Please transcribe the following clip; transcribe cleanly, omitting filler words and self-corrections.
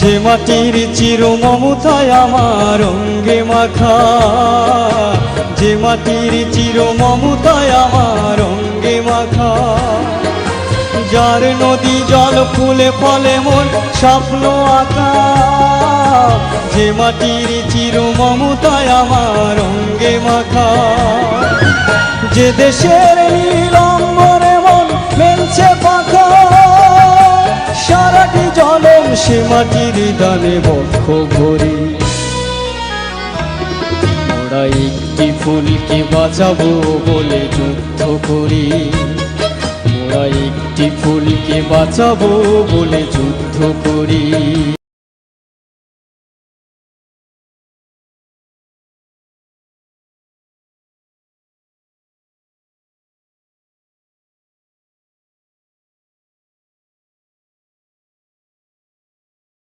যে মাটির চির মমতায় আমার অঙ্গে মাখা, যে মাটির চির মমতায় আমার অঙ্গে মাখা, যার নদী জল ফুলে ফলে মন স্বপ্ন আঁকা, যে মাটির চির মমতায় আমার অঙ্গে মাখা, যে দেশের নীল অম্বরে মন মেলছে পাখা, সারাটি জনম সে মাটির দানে বক্ষ ভরি। মোরা একটি ফুলকে বাঁচাবো বলে যুদ্ধ করি, মোরা একটি ফুলকে বাঁচাবো বলে যুদ্ধ করি।